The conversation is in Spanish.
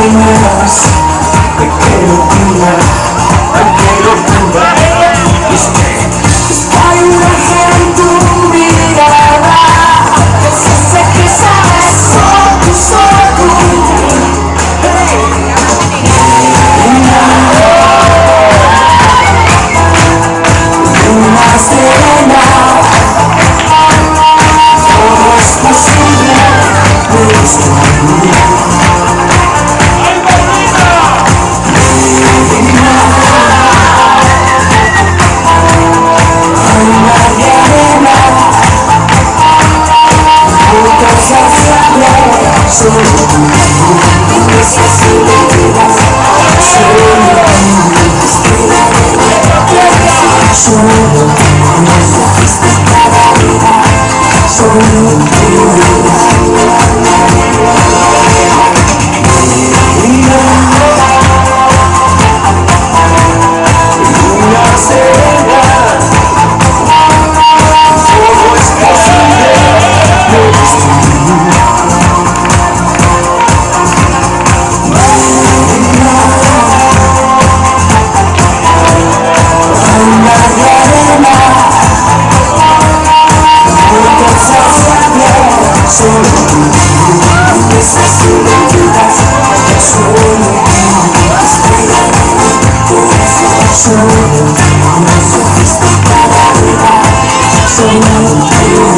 sueños, te quiero tumbar, te quiero tumbar. Es que hay una en tu mirada, que sé que sabes, solo tú. Luna serena, todo es posible, puedes tú. Solo tú, necesito ayuda. Solo tú, necesito cada vida. Solo tú. Luna serena, todo es posible, puedes tú. Solo tú, necesito ayuda. Solo tú, necesito cada vida. Solo tú.